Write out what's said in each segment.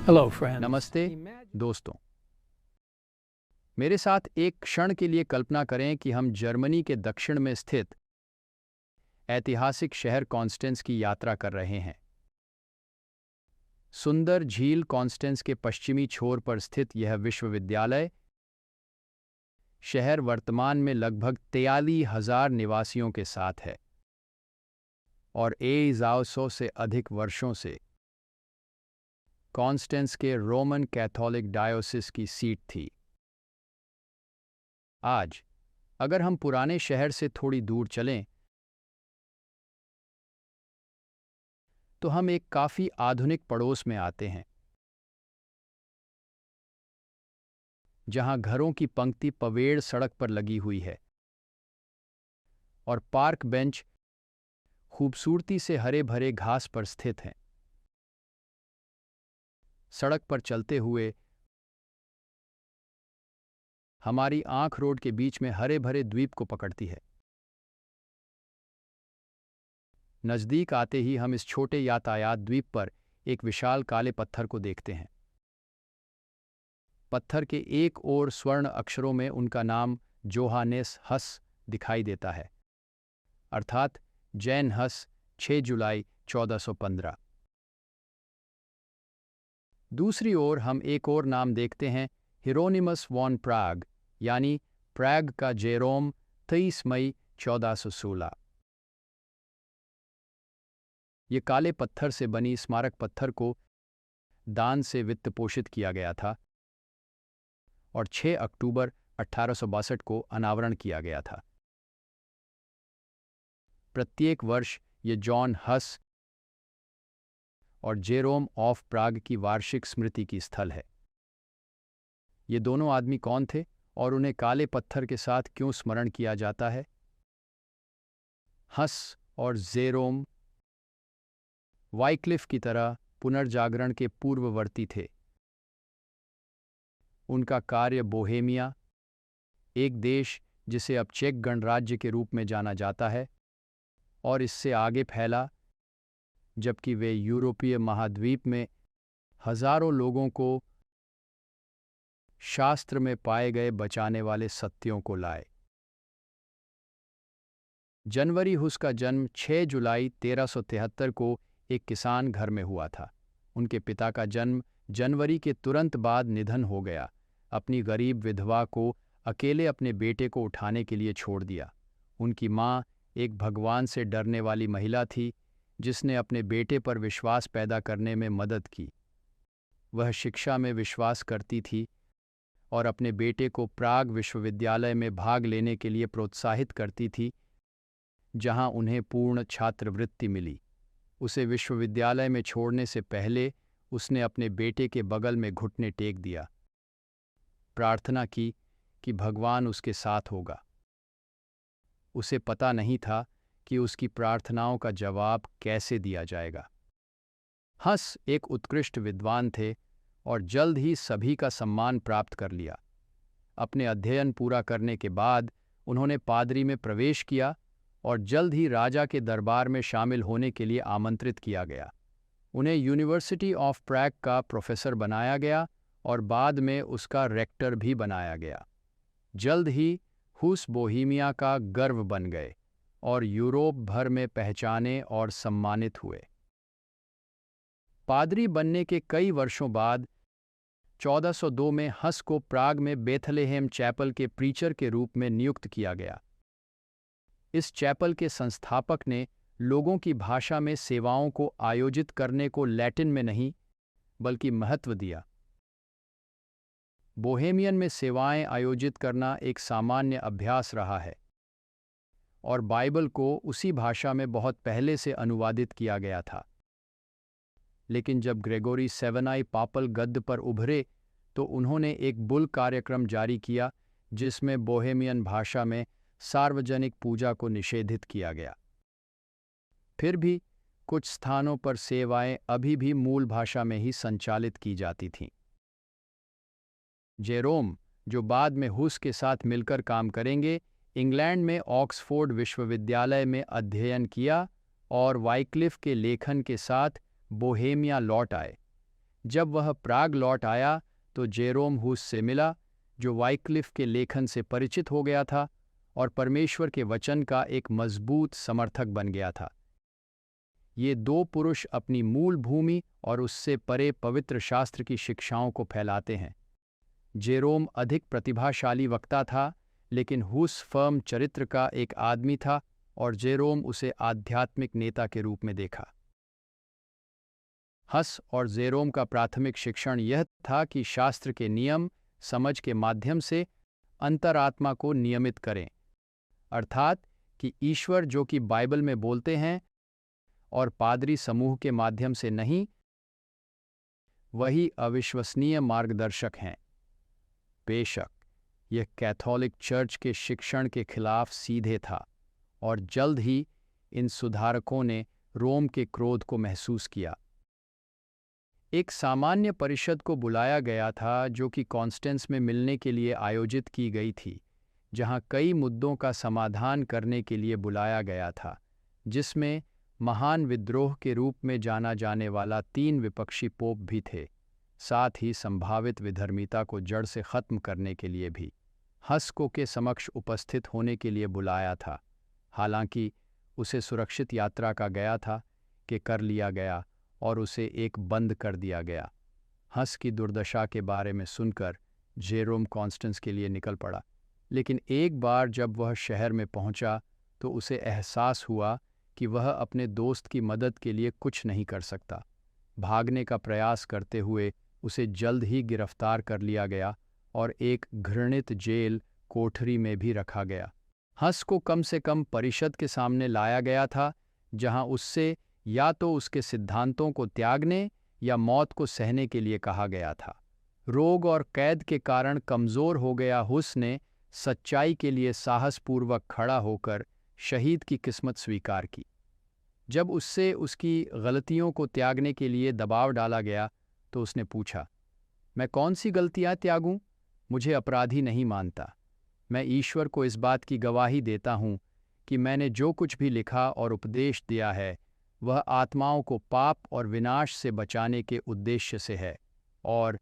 Hello, friends. नमस्ते दोस्तों। मेरे साथ एक क्षण के लिए कल्पना करें कि हम जर्मनी के दक्षिण में स्थित ऐतिहासिक शहर कॉन्स्टेंस की यात्रा कर रहे हैं। सुंदर झील कॉन्स्टेंस के पश्चिमी छोर पर स्थित यह विश्वविद्यालय शहर वर्तमान में लगभग 43,000 निवासियों के साथ है और 1,100 से अधिक वर्षों से कॉन्स्टेंस के रोमन कैथोलिक डायोसिस की सीट थी। आज अगर हम पुराने शहर से थोड़ी दूर चलें तो हम एक काफी आधुनिक पड़ोस में आते हैं, जहां घरों की पंक्ति पवेड़ सड़क पर लगी हुई है और पार्क बेंच खूबसूरती से हरे भरे घास पर स्थित हैं। सड़क पर चलते हुए हमारी आंख रोड के बीच में हरे भरे द्वीप को पकड़ती है। नज़दीक आते ही हम इस छोटे यातायात द्वीप पर एक विशाल काले पत्थर को देखते हैं। पत्थर के एक ओर स्वर्ण अक्षरों में उनका नाम जोहानेस हस दिखाई देता है, अर्थात जैन हस 6 जुलाई 1415। दूसरी ओर हम एक और नाम देखते हैं, हिरोनिमस वॉन प्राग, यानी प्राग का जेरोम 23 मई 1416। ये काले पत्थर से बनी स्मारक पत्थर को दान से वित्त पोषित किया गया था और 6 अक्टूबर 1862 को अनावरण किया गया था। प्रत्येक वर्ष ये जॉन हस और जेरोम ऑफ प्राग की वार्षिक स्मृति की स्थल है। ये दोनों आदमी कौन थे और उन्हें काले पत्थर के साथ क्यों स्मरण किया जाता है? हस और जेरोम वाइक्लिफ की तरह पुनर्जागरण के पूर्ववर्ती थे। उनका कार्य बोहेमिया, एक देश जिसे अब चेक गणराज्य के रूप में जाना जाता है, और इससे आगे फैला, जबकि वे यूरोपीय महाद्वीप में हजारों लोगों को शास्त्र में पाए गए बचाने वाले सत्यों को लाए। जनवरी हुस का जन्म 6 जुलाई 1373 को एक किसान घर में हुआ था। उनके पिता का जन्म जनवरी के तुरंत बाद निधन हो गया। अपनी गरीब विधवा को अकेले अपने बेटे को उठाने के लिए छोड़ दिया। उनकी माँ एक भगवान से डरने वाली महिला थी, जिसने अपने बेटे पर विश्वास पैदा करने में मदद की। वह शिक्षा में विश्वास करती थी और अपने बेटे को प्राग विश्वविद्यालय में भाग लेने के लिए प्रोत्साहित करती थी, जहां उन्हें पूर्ण छात्रवृत्ति मिली। उसे विश्वविद्यालय में छोड़ने से पहले उसने अपने बेटे के बगल में घुटने टेक दिया, प्रार्थना की कि भगवान उसके साथ होगा। उसे पता नहीं था कि उसकी प्रार्थनाओं का जवाब कैसे दिया जाएगा। हस एक उत्कृष्ट विद्वान थे और जल्द ही सभी का सम्मान प्राप्त कर लिया। अपने अध्ययन पूरा करने के बाद उन्होंने पादरी में प्रवेश किया और जल्द ही राजा के दरबार में शामिल होने के लिए आमंत्रित किया गया। उन्हें यूनिवर्सिटी ऑफ प्रैग का प्रोफेसर बनाया गया और बाद में उसका रेक्टर भी बनाया गया। जल्द ही हुस बोहीमिया का गर्व बन गए और यूरोप भर में पहचाने और सम्मानित हुए। पादरी बनने के कई वर्षों बाद 1402 में हस को प्राग में बेथलेहेम चैपल के प्रीचर के रूप में नियुक्त किया गया। इस चैपल के संस्थापक ने लोगों की भाषा में सेवाओं को आयोजित करने को लैटिन में नहीं, बल्कि महत्व दिया। बोहेमियन में सेवाएं आयोजित करना एक सामान्य अभ्यास रहा है और बाइबल को उसी भाषा में बहुत पहले से अनुवादित किया गया था। लेकिन जब ग्रेगोरी सेवनाई पापल गद्द पर उभरे तो उन्होंने एक बुल कार्यक्रम जारी किया, जिसमें बोहेमियन भाषा में सार्वजनिक पूजा को निषेधित किया गया। फिर भी कुछ स्थानों पर सेवाएं अभी भी मूल भाषा में ही संचालित की जाती थीं। जेरोम, जो बाद में हुस के साथ मिलकर काम करेंगे, इंग्लैंड में ऑक्सफोर्ड विश्वविद्यालय में अध्ययन किया और वाइक्लिफ के लेखन के साथ बोहेमिया लौट आए, जब वह प्राग लौट आया तो जेरोम हुस से मिला, जो वाइक्लिफ के लेखन से परिचित हो गया था और परमेश्वर के वचन का एक मजबूत समर्थक बन गया था। ये दो पुरुष अपनी मूल भूमि और उससे परे पवित्र शास्त्र की शिक्षाओं को फैलाते हैं। जेरोम अधिक प्रतिभाशाली वक्ता था, लेकिन हुस फर्म चरित्र का एक आदमी था और जेरोम उसे आध्यात्मिक नेता के रूप में देखा। हस और जेरोम का प्राथमिक शिक्षण यह था कि शास्त्र के नियम समझ के माध्यम से अंतरात्मा को नियमित करें, अर्थात कि ईश्वर जो कि बाइबल में बोलते हैं और पादरी समूह के माध्यम से नहीं, वही अविश्वसनीय मार्गदर्शक हैं। बेशक यह कैथोलिक चर्च के शिक्षण के खिलाफ सीधे था और जल्द ही इन सुधारकों ने रोम के क्रोध को महसूस किया। एक सामान्य परिषद को बुलाया गया था जो कि कॉन्स्टेंस में मिलने के लिए आयोजित की गई थी, जहां कई मुद्दों का समाधान करने के लिए बुलाया गया था, जिसमें महान विद्रोह के रूप में जाना जाने वाला 3 विपक्षी पोप भी थे, साथ ही संभावित विधर्मिता को जड़ से खत्म करने के लिए भी हस्को के समक्ष उपस्थित होने के लिए बुलाया था। हालांकि उसे सुरक्षित यात्रा का गया था कि कर लिया गया और उसे एक बंद कर दिया गया। हस की दुर्दशा के बारे में सुनकर जेरोम कॉन्स्टेंस के लिए निकल पड़ा, लेकिन एक बार जब वह शहर में पहुंचा तो उसे एहसास हुआ कि वह अपने दोस्त की मदद के लिए कुछ नहीं कर सकता। भागने का प्रयास करते हुए उसे जल्द ही गिरफ्तार कर लिया गया और एक घृणित जेल कोठरी में भी रखा गया। हस को कम से कम परिषद के सामने लाया गया था, जहां उससे या तो उसके सिद्धांतों को त्यागने या मौत को सहने के लिए कहा गया था। रोग और कैद के कारण कमज़ोर हो गया हुस ने सच्चाई के लिए साहसपूर्वक खड़ा होकर शहीद की किस्मत स्वीकार की। जब उससे उसकी गलतियों को त्यागने के लिए दबाव डाला गया तो उसने पूछा, मैं कौन सी गलतियां त्यागूं? मुझे अपराधी नहीं मानता। मैं ईश्वर को इस बात की गवाही देता हूं कि मैंने जो कुछ भी लिखा और उपदेश दिया है वह आत्माओं को पाप और विनाश से बचाने के उद्देश्य से है, और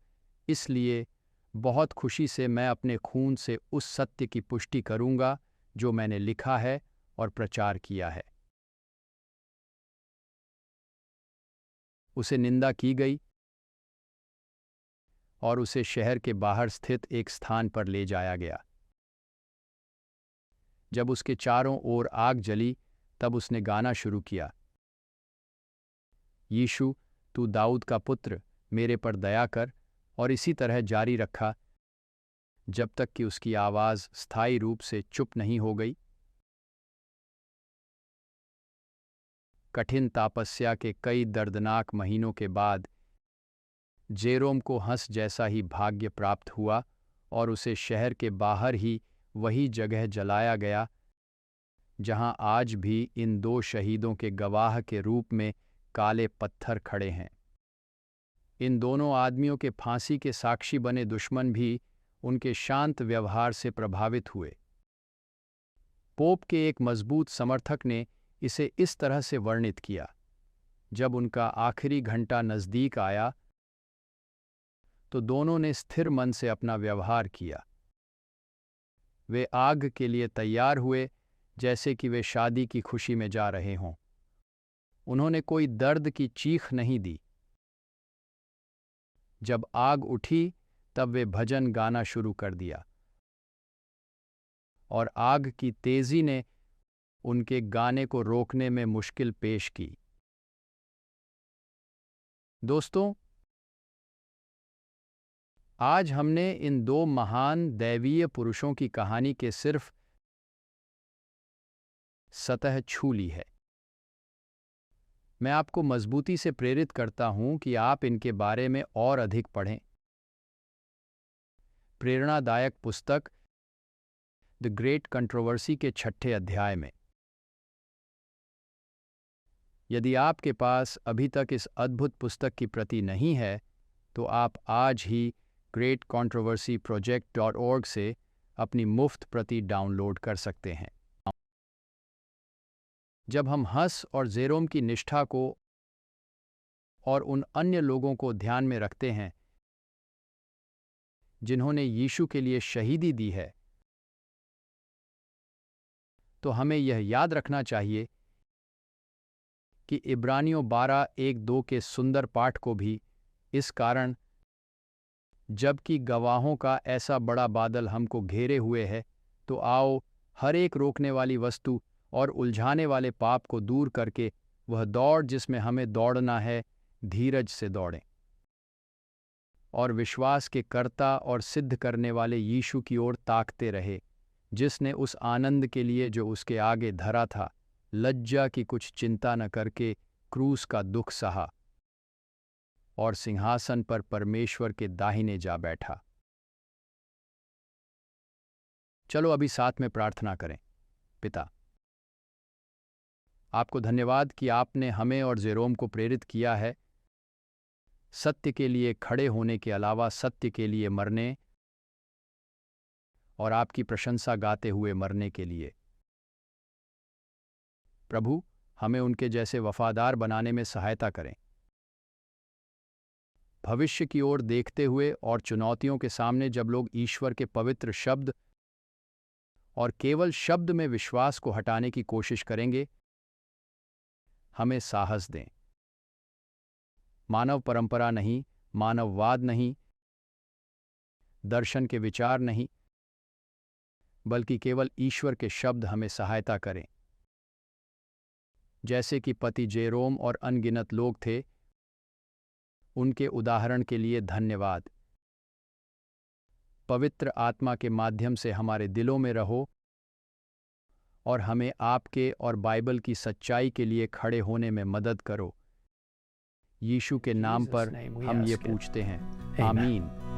इसलिए बहुत खुशी से मैं अपने खून से उस सत्य की पुष्टि करूंगा जो मैंने लिखा है और प्रचार किया है। उसे निंदा की गई और उसे शहर के बाहर स्थित एक स्थान पर ले जाया गया। जब उसके चारों ओर आग जली तब उसने गाना शुरू किया, यीशु तू दाऊद का पुत्र, मेरे पर दया कर, और इसी तरह जारी रखा जब तक कि उसकी आवाज़ स्थायी रूप से चुप नहीं हो गई। कठिन तपस्या के कई दर्दनाक महीनों के बाद जेरोम को हंस जैसा ही भाग्य प्राप्त हुआ और उसे शहर के बाहर ही वही जगह जलाया गया जहां आज भी इन 2 शहीदों के गवाह के रूप में काले पत्थर खड़े हैं। इन दोनों आदमियों के फांसी के साक्षी बने दुश्मन भी उनके शांत व्यवहार से प्रभावित हुए। पोप के एक मजबूत समर्थक ने इसे इस तरह से वर्णित किया, जब उनका आखिरी घंटा नज़दीक आया तो दोनों ने स्थिर मन से अपना व्यवहार किया। वे आग के लिए तैयार हुए जैसे कि वे शादी की खुशी में जा रहे हों। उन्होंने कोई दर्द की चीख नहीं दी। जब आग उठी तब वे भजन गाना शुरू कर दिया और आग की तेजी ने उनके गाने को रोकने में मुश्किल पेश की। दोस्तों, आज हमने इन 2 महान दैवीय पुरुषों की कहानी के सिर्फ सतह छू ली है। मैं आपको मजबूती से प्रेरित करता हूं कि आप इनके बारे में और अधिक पढ़ें। प्रेरणादायक पुस्तक द ग्रेट कंट्रोवर्सी के 6ठे अध्याय में। यदि आपके पास अभी तक इस अद्भुत पुस्तक की प्रति नहीं है तो आप आज ही greatcontroversyproject.org से अपनी मुफ्त प्रति डाउनलोड कर सकते हैं। जब हम हस और जेरोम की निष्ठा को और उन अन्य लोगों को ध्यान में रखते हैं जिन्होंने यीशु के लिए शहीदी दी है, तो हमें यह याद रखना चाहिए कि इब्रानियों 12:1-2 के सुंदर पाठ को भी इस कारण, जबकि गवाहों का ऐसा बड़ा बादल हमको घेरे हुए है, तो आओ हर एक रोकने वाली वस्तु और उलझाने वाले पाप को दूर करके वह दौड़ जिसमें हमें दौड़ना है, धीरज से दौड़ें और विश्वास के कर्ता और सिद्ध करने वाले यीशु की ओर ताकते रहे, जिसने उस आनंद के लिए जो उसके आगे धरा था, लज्जा की कुछ चिंता न करके क्रूस का दुख सहा और सिंहासन पर परमेश्वर के दाहिने जा बैठा। चलो अभी साथ में प्रार्थना करें। पिता, आपको धन्यवाद कि आपने हमें और जेरोम को प्रेरित किया है सत्य के लिए खड़े होने के अलावा सत्य के लिए मरने और आपकी प्रशंसा गाते हुए मरने के लिए। प्रभु, हमें उनके जैसे वफादार बनाने में सहायता करें। भविष्य की ओर देखते हुए और चुनौतियों के सामने जब लोग ईश्वर के पवित्र शब्द और केवल शब्द में विश्वास को हटाने की कोशिश करेंगे, हमें साहस दें। मानव परंपरा नहीं, मानववाद नहीं, दर्शन के विचार नहीं, बल्कि केवल ईश्वर के शब्द हमें सहायता करें। जैसे कि पति जेरोम और अनगिनत लोग थे, उनके उदाहरण के लिए धन्यवाद। पवित्र आत्मा के माध्यम से हमारे दिलों में रहो और हमें आपके और बाइबल की सच्चाई के लिए खड़े होने में मदद करो। यीशु के नाम पर हम ये पूछते हैं, आमीन।